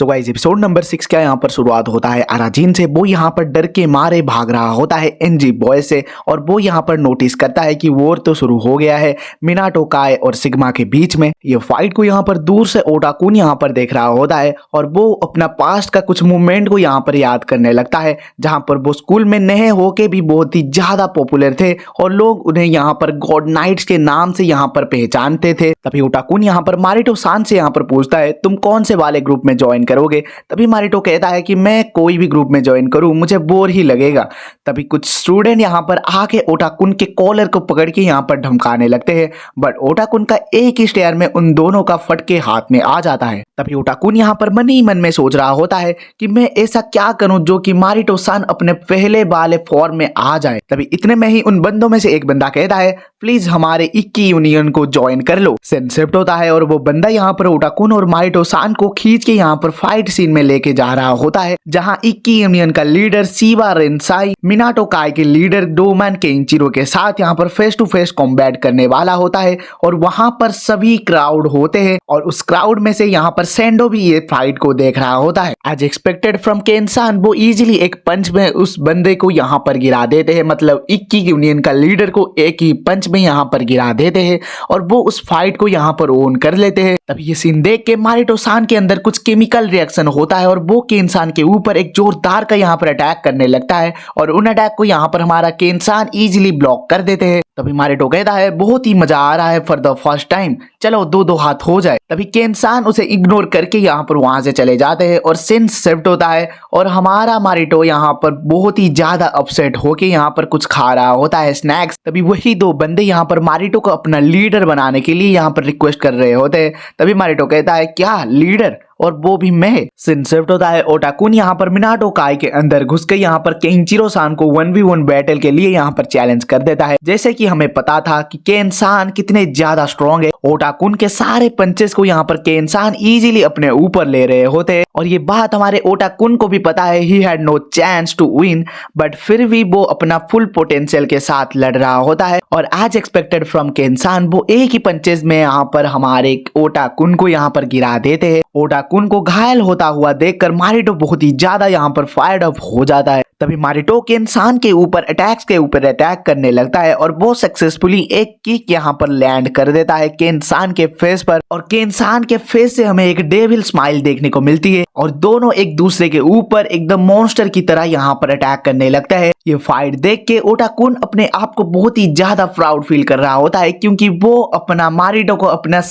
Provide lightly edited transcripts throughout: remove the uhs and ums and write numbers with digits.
So guys episode number 6 का यहाँ पर शुरुआत होता है अराजीन से। वो यहाँ पर डर के मारे भाग रहा होता है एनजी बॉय से और वो यहाँ पर नोटिस करता है कि वॉर तो शुरू हो गया है मिनाटो काय और सिग्मा के बीच में। ये फाइट को यहाँ पर दूर से ओटाकुन यहाँ पर देख रहा होता है और वो अपना पास्ट का कुछ मूवमेंट को यहाँ पर याद करने लगता है जहाँ पर वो स्कूल में नए होके भी बहुत ही ज्यादा पॉपुलर थे और लोग उन्हें यहाँ पर गॉड नाइट्स के नाम से यहाँ पर पहचानते थे। तभी ओटाकुन यहाँ पर मारिटो सान से यहाँ पर पूछता है तुम कौन से वाले ग्रुप में ज्वाइन करोगे। तभी मारिटो कहता है कि मैं कोई भी ग्रुप में ज्वाइन करूं मुझे बोर ही लगेगा। तभी कुछ स्टूडेंट यहाँ पर आके ओटाकुन के कॉलर को पकड़ के यहाँ पर धमकाने लगते हैं बट ओटाकुन का एक ही स्टेयर में उन दोनों का फट के हाथ में आ जाता है। तभी ओटाकुन यहाँ पर मन ही मन में सोच रहा होता है कि मैं ऐसा क्या करूं जो कि मारिटो सान अपने पहले वाले फॉर्म में आ जाए। तभी इतने में ही उन बंदों में से एक बंदा कहता है प्लीज हमारे इक्की यूनियन को ज्वाइन कर लो। सेंसेप्ट होता है और वो बंदा यहाँ पर ओटाकुन और मारिटो सान को खींच के यहाँ पर फाइट सीन में लेके जा रहा होता है जहाँ इक्की यूनियन का लीडर सीवा रेनसाई मिनाटो काय के लीडर डोमैन केंचिरो के साथ यहाँ पर फेस टू फेस कॉम्बैट करने वाला होता है और वहां पर सभी क्राउड होते हैं और उस क्राउड में से यहाँ पर सेंडो भी ये फाइट को देख रहा होता है। एज एक्सपेक्टेड फ्रॉम केनसान वो इजीली एक पंच में उस बंदे को यहाँ पर गिरा देते हैं, मतलब इक्की यूनियन का लीडर को एक ही पंच में यहाँ पर गिरा देते हैं और वो उस फाइट को यहाँ पर ओन कर लेते हैं। तब ये सीन देख के मारिटो सान के अंदर कुछ केमिकल रिएक्शन होता है और वो केनसान के ऊपर एक जोरदार का यहाँ पर अटैक करने लगता है और उन अटैक को यहाँ पर हमारा केनसान इजीली ब्लॉक कर देते हैं। तभी मारिटो कहता है बहुत ही मजा आ रहा है फॉर द फर्स्ट टाइम, चलो दो दो हाथ हो जाए। तभी केनसान उसे इग्नोर करके यहाँ पर वहां से चले जाते हैं और सीन शिफ्ट होता है और हमारा मारिटो यहाँ पर बहुत ही ज्यादा अपसेट होके यहाँ पर कुछ खा रहा होता है स्नैक्स। तभी वही दो बंदे यहाँ पर मारिटो को अपना लीडर बनाने के लिए यहाँ पर रिक्वेस्ट कर रहे होते हैं। तभी मारिटो कहता है क्या लीडर, और वो भी मैं। सीन शिफ्ट होता है ओटाकुन यहाँ पर मिनाटो काय के अंदर घुस के यहाँ पर केंचिरो सान को 1v1 बैटल के लिए यहाँ पर चैलेंज कर देता है। जैसे कि हमें पता था कि केनसान कितने ज्यादा स्ट्रॉन्ग है, ओटाकुन के सारे पंचेस को यहाँ पर केनसान इजीली अपने ऊपर ले रहे होते हैं और ये बात हमारे ओटाकुन को भी पता है। He had no chance to win but फिर भी वो अपना फुल पोटेंशियल के साथ लड़ रहा होता है और एज एक्सपेक्टेड फ्रॉम केनसान वो एक ही पंचेस में यहाँ पर हमारे ओटाकुन को यहाँ पर गिरा देते हैं। ओटाकुन को घायल होता हुआ देखकर मारिटो बहुत ही ज्यादा यहाँ पर फायर्ड अप हो जाता है। तभी मारिटो केनसान के ऊपर अटैक करने लगता है और वो सक्सेसफुली एक किक यहाँ पर लैंड कर देता है केनसान के फेस पर और केनसान के फेस से हमें एक डेविल स्माइल देखने को मिलती है और दोनों एक दूसरे के ऊपर एकदम मॉन्स्टर की तरह यहाँ पर अटैक करने लगता है। ये फाइट देख के ओटाकुन अपने आप को बहुत ही ज्यादा प्राउड फील कर रहा होता है क्योंकि वो अपना मारिटो को अपना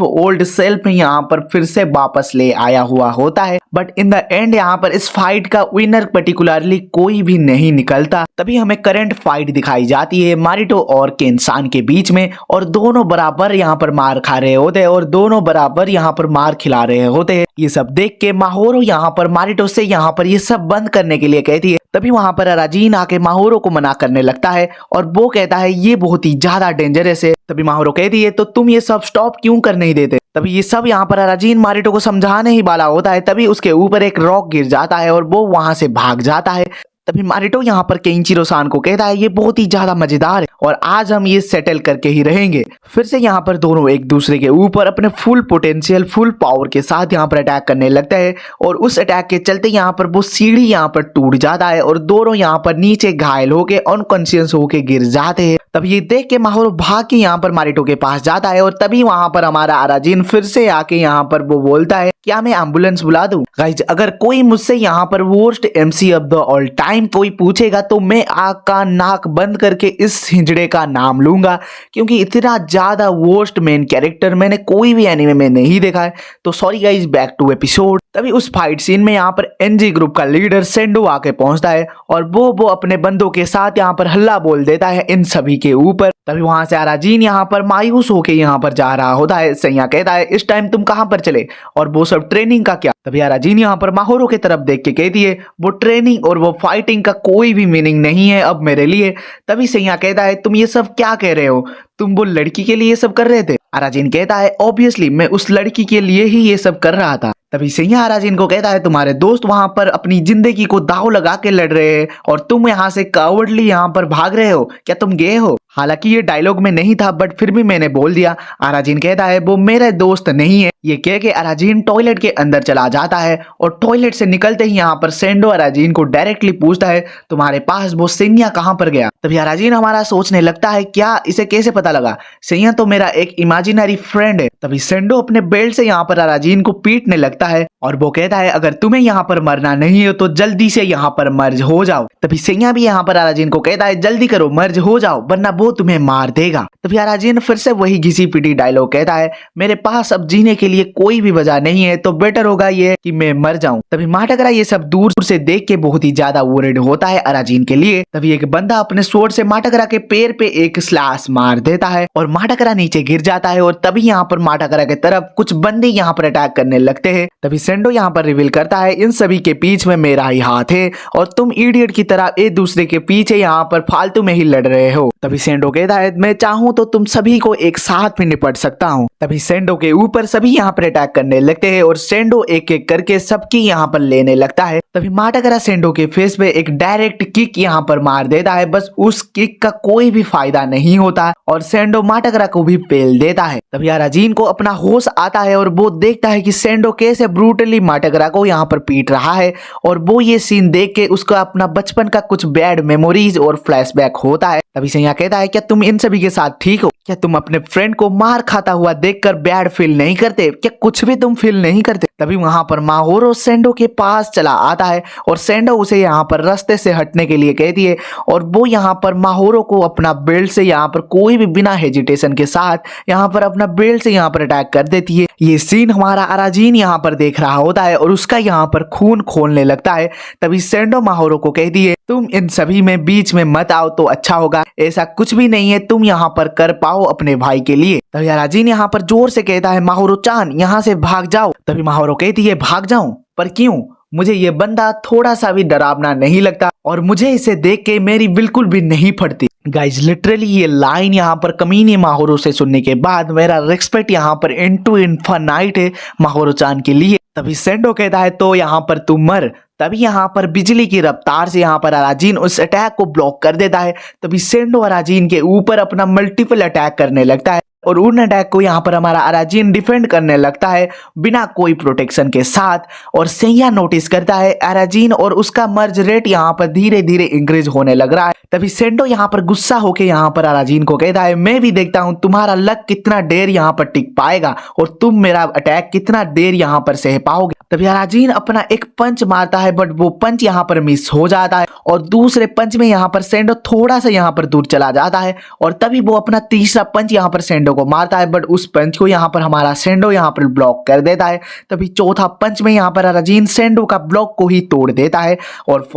ओल्ड सेल्फ में यहाँ पर फिर से वापस ले आया हुआ होता है। बट इन द एंड यहाँ पर इस फाइट का विनर पर्टिकुलरली कोई भी नहीं निकलता। तभी हमें करंट फाइट दिखाई जाती है मारिटो और केनसान के बीच में और दोनों बराबर यहाँ पर मार खा रहे होते हैं और दोनों बराबर यहाँ पर मार खिला रहे होते हैं। ये सब देख के माहोरो यहाँ पर मारिटो से यहाँ पर ये सब बंद करने के लिए कहती है। तभी वहां पर अराजीन आके माहोरो को मना करने लगता है और वो कहता है ये बहुत ही ज्यादा डेंजरस है। तभी माहोरो कहती है तो तुम ये सब स्टॉप क्यों कर नहीं देते। तभी ये सब यहाँ पर अराजीन मारिटो को समझाने ही वाला होता है तभी उसके ऊपर एक रॉक गिर जाता है और वो वहां से भाग जाता है। तभी मारिटो यहाँ पर केंचिरो सान को कहता है ये बहुत ही ज्यादा मजेदार है और आज हम ये सेटल करके ही रहेंगे। फिर से यहाँ पर दोनों एक दूसरे के ऊपर अपने फुल पोटेंशियल फुल पावर के साथ यहाँ पर अटैक करने लगता है और उस अटैक के चलते यहाँ पर वो सीढ़ी यहाँ पर टूट जाता है और दोनों यहाँ पर नीचे घायल होके अनकॉन्शियस होके गिर जाते हैं। तब ये देख के माहोरो भाग के यहाँ पर मारिटो के पास जाता है और तभी वहां पर हमारा अराजीन फिर से आके यहाँ पर वो बोलता है क्या मैं एम्बुलेंस बुला दूं। गाइज अगर कोई मुझसे यहाँ पर worst MC of the all time कोई पूछेगा तो मैं आग का नाक बंद करके इस हिजड़े का नाम लूंगा क्योंकि इतना ज्यादा वर्स्ट मेन कैरेक्टर मैंने कोई भी एनिमे में नहीं देखा है। तो sorry guys, back to episode. तभी उस फाइट सीन में यहाँ पर एनजी ग्रुप का लीडर सेंडो आके पहुंचता है और वो अपने बंदों के साथ यहाँ पर हल्ला बोल देता है इन सभी के ऊपर। तभी वहां से अराजीन यहाँ पर मायूस होके यहाँ पर जा रहा होता है। सैया कहता है इस टाइम तुम कहां पर चले और वो सब ट्रेनिंग का क्या। तभी अराजीन यहाँ पर माहोरो की तरफ देख के कहती है वो ट्रेनिंग और वो फाइटिंग का कोई भी मीनिंग नहीं है अब मेरे लिए। तभी सैया कहता है तुम ये सब क्या कह रहे हो, तुम वो लड़की के लिए ये सब कर रहे थे। अराजीन कहता है ऑब्वियसली मैं उस लड़की के लिए ही ये सब कर रहा था। तभी सैया अराजीन को कहता है तुम्हारे दोस्त वहां पर अपनी जिंदगी को दाव लगा के लड़ रहे हैं और तुम यहाँ से कावर्डली यहाँ पर भाग रहे हो, क्या तुम गए हो। हालांकि ये डायलॉग में नहीं था बट फिर भी मैंने बोल दिया। अराजीन कहता है वो मेरा दोस्त नहीं है। ये कह के अराजीन टॉयलेट के अंदर चला जाता है और टॉयलेट से निकलते ही यहाँ पर सेंडो अराजीन को डायरेक्टली पूछता है तुम्हारे पास वो सैया कहाँ पर गया। तभी अराजीन हमारा सोचने लगता है क्या इसे कैसे पता लगा, सैया तो मेरा एक इमेजिनरी फ्रेंड है। तभी सेंडो अपने बेल्ट से यहाँ पर अराजीन को पीटने लगता है और वो कहता है अगर तुम्हें यहाँ पर मरना नहीं हो तो जल्दी से यहाँ पर मर्ज हो जाओ। तभी सैया भी यहाँ पर अराजीन को कहता है जल्दी करो मर्ज हो जाओ वरना वो तुम्हें मार देगा। तभी अराजीन फिर से वही घिसी पिटी डायलॉग कहता है मेरे पास अब जीने के लिए कोई भी वजह नहीं है तो बेटर होगा ये कि मैं मर जाऊं। तभी माटाकरा ये सब दूर से देख के बहुत ही ज्यादा वरीड होता है अराजीन के लिए। तभी एक बंदा अपने स्वॉर्ड से माटाकरा के पैर पे एक स्लैश मार देता है और माटाकरा नीचे गिर जाता है और तभी यहाँ पर माटाकरा की तरफ कुछ बंदे यहाँ पर अटैक करने लगते हैं। तभी सेंडो यहाँ पर रिवील करता है इन सभी के पीछे में मेरा ही हाथ है और तुम इडियट की तरह एक दूसरे के पीछे यहाँ पर फालतू में ही लड़ रहे हो। तभी सेंडो कहता है मैं चाहूँ तो तुम सभी को एक साथ में निपट सकता हूँ। तभी सेंडो के ऊपर सभी यहाँ पर अटैक करने लगते हैं और सेंडो एक एक करके सबकी यहाँ पर लेने लगता है। तभी माटाकरा सेंडो के फेस पे एक डायरेक्ट किक यहाँ पर मार देता है। बस उस किक का कोई भी फायदा नहीं होता और सेंडो माटाकरा को भी पेल देता है। तभी अराजीन को अपना होश आता है और वो देखता है कि सेंडो कैसे ब्रूटली माटाकरा को यहाँ पर पीट रहा है और वो ये सीन देख के उसका अपना बचपन का कुछ बैड मेमोरीज और फ्लैशबैक होता है। तभी सैया कहता है क्या तुम इन सभी के साथ ठीक हो, क्या तुम अपने फ्रेंड को मार खाता हुआ देखकर बैड फील नहीं करते, क्या कुछ भी तुम फील नहीं करते। तभी वहां पर माहोरो सेंडो के पास चला आता है और सेंडो उसे यहाँ पर रास्ते से हटने के लिए कहती है और वो यहाँ पर माहोरो को अपना बेल्ट से यहाँ पर कोई भी बिना हेजिटेशन के साथ यहाँ पर अपना बेल्ट से यहाँ पर अटैक कर देती है। ये सीन हमारा अराजीन यहाँ पर देख रहा होता है और उसका यहाँ पर खून खोलने लगता है। तभी सेंडो माहोरो को कहती है तुम इन सभी में बीच में मत आओ तो अच्छा होगा, ऐसा कुछ भी नहीं है तुम यहाँ पर कर पाओ अपने भाई के लिए। तभी अराजीन यहाँ पर जोर से कहता है माहोरो चान यहाँ से भाग जाओ। तभी माहोरो कहती है भाग जाऊं पर क्यों, मुझे ये बंदा थोड़ा सा भी डरावना नहीं लगता और मुझे इसे देख के मेरी बिल्कुल भी नहीं फटती। गाइज लिटरली ये लाइन यहाँ पर कमीने माहोरो से सुनने के बाद मेरा रिस्पेक्ट यहाँ पर इनटू इनफाइनाइट है माहोरो चान के लिए। तभी सेंडो कहता है तो यहाँ पर तुम मर। तभी यहाँ पर बिजली की रफ्तार से यहाँ पर अराजीन उस अटैक को ब्लॉक कर देता है। तभी सेंडो अराजीन के ऊपर अपना मल्टीपल अटैक करने लगता है और उन अटैक को यहाँ पर हमारा अराजीन डिफेंड करने लगता है बिना कोई प्रोटेक्शन के साथ। और सैया नोटिस करता है अराजीन और उसका मर्ज रेट यहाँ पर धीरे धीरे इंक्रीज होने लग रहा है। तभी सेंडो यहाँ पर गुस्सा होकर यहाँ पर अराजीन को कहता है मैं भी देखता हूँ तुम्हारा लक कितना देर यहाँ पर टिक पाएगा और तुम मेरा अटैक कितना देर यहाँ पर सह पाओगे। तभी अराजीन अपना एक पंच मारता है बट वो पंच यहाँ पर मिस हो जाता है और दूसरे पंच में यहाँ पर सेंडो थोड़ा सा यहाँ पर दूर चला जाता है और तभी वो अपना तीसरा पंच यहाँ पर सेंडो को मारता है बट उस पंच को यहाँ पर हमारा सेंडो यहाँ पर ब्लॉक कर देता है। तभी चौथा पंच में यहाँ पर अराजीन सेंडो का ब्लॉक को ही तोड़ देता है और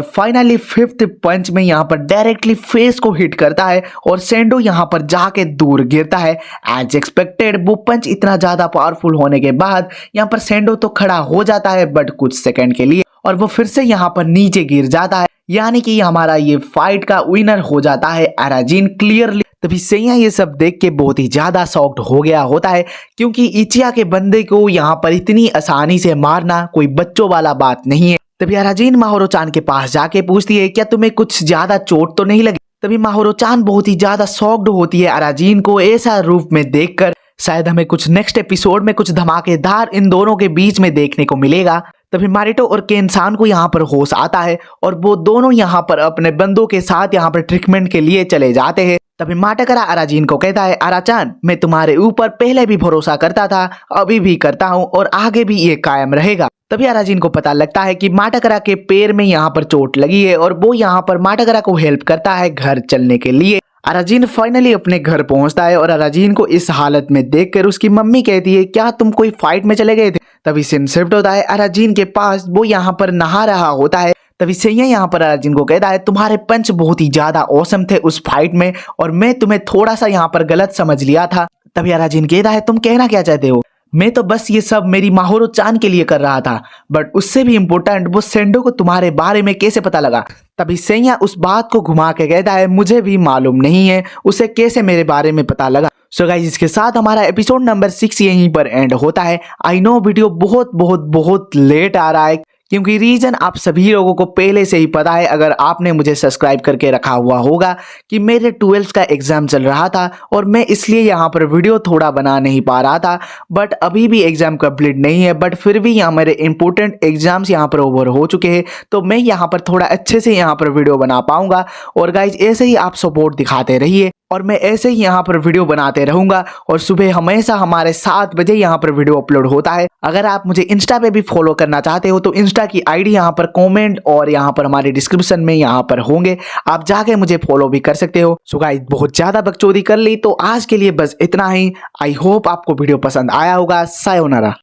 फाइनली फिफ्थ पंच में यहाँ पर डायरेक्टली फेस को हिट करता है और सेंडो यहाँ पर जाके दूर गिरता है। एज एक्सपेक्टेड वो पंच इतना ज्यादा पावरफुल होने के बाद यहाँ पर सेंडो तो खड़ा हो जाता है बट कुछ सेकंड के लिए और वो फिर से यहाँ पर नीचे गिर जाता है, यानी कि हमारा ये फाइट का विनर हो जाता है अराजीन क्लियरली। तभी सैया ये सब देख के बहुत ही ज्यादा शॉक्ड हो गया होता है क्योंकि इचिया के बंदे को यहाँ पर इतनी आसानी से मारना कोई बच्चों वाला बात नहीं है। तभी अराजीन माहोरो चान के पास जाके पूछती है क्या तुम्हें कुछ ज्यादा चोट तो नहीं लगी। तभी माहोरो चान बहुत ही ज्यादा शॉक्ड होती है अराजीन को ऐसा रूप में देखकर। शायद हमें कुछ नेक्स्ट एपिसोड में कुछ धमाकेदार इन दोनों के बीच में देखने को मिलेगा। तभी मारिटो और केनसान को यहाँ पर होश आता है और वो दोनों यहाँ पर अपने बंदों के साथ यहाँ पर ट्रीटमेंट के लिए चले जाते हैं। तभी माटाकरा अराजीन को कहता है अराचान मैं तुम्हारे ऊपर पहले भी भरोसा करता था, अभी भी करता हूँ और आगे भी ये कायम रहेगा। तभी अराजीन को पता लगता है कि माटाकरा के पैर में यहाँ पर चोट लगी है और वो यहाँ पर माटाकरा को हेल्प करता है घर चलने के लिए। अराजीन फाइनली अपने घर पहुंचता है और अराजीन को इस हालत में देखकर उसकी मम्मी कहती है क्या तुम कोई फाइट में चले गए थे। तभी सीन शिफ्ट होता है अराजीन के पास, वो यहाँ पर नहा रहा होता है। तभी सैया यहाँ पर अराजीन को कहता है तुम्हारे पंच बहुत ही ज्यादा औसम थे उस फाइट में और मैं तुम्हें थोड़ा सा यहाँ पर गलत समझ लिया था। तभी अराजीन कहता है तुम कहना क्या चाहते हो, मैं तो बस ये सब मेरी माहोरो चान के लिए कर रहा था बट उससे भी इम्पोर्टेंट वो सेंडो को तुम्हारे बारे में कैसे पता लगा। तभी सैया उस बात को घुमा के कहता है मुझे भी मालूम नहीं है उसे कैसे मेरे बारे में पता लगा। सो गाइस इसके साथ हमारा एपिसोड नंबर 6 यहीं पर एंड होता है। आई नो वीडियो बहुत लेट आ रहा है क्योंकि रीजन आप सभी लोगों को पहले से ही पता है, अगर आपने मुझे सब्सक्राइब करके रखा हुआ होगा, कि मेरे 12th का एग्जाम चल रहा था और मैं इसलिए यहाँ पर वीडियो थोड़ा बना नहीं पा रहा था। बट अभी भी एग्जाम कंप्लीट नहीं है, बट फिर भी यहाँ मेरे इंपॉर्टेंट एग्जाम्स यहाँ पर ओवर हो चुके हैं, तो मैं यहाँ पर थोड़ा अच्छे से यहाँ पर वीडियो बना पाऊंगा। और गाइज ऐसे ही आप सपोर्ट दिखाते रहिए और मैं ऐसे ही यहाँ पर वीडियो बनाते रहूंगा। और सुबह हमेशा हमारे 7 बजे यहाँ पर वीडियो अपलोड होता है। अगर आप मुझे इंस्टा पे भी फॉलो करना चाहते हो तो इंस्टा की आईडी यहाँ पर कमेंट और यहाँ पर हमारे डिस्क्रिप्शन में यहाँ पर होंगे, आप जाके मुझे फॉलो भी कर सकते हो। सो गाइस बहुत ज्यादा बकचोदी कर ली, तो आज के लिए बस इतना ही। आई होप आपको वीडियो पसंद आया होगा। सायोनारा।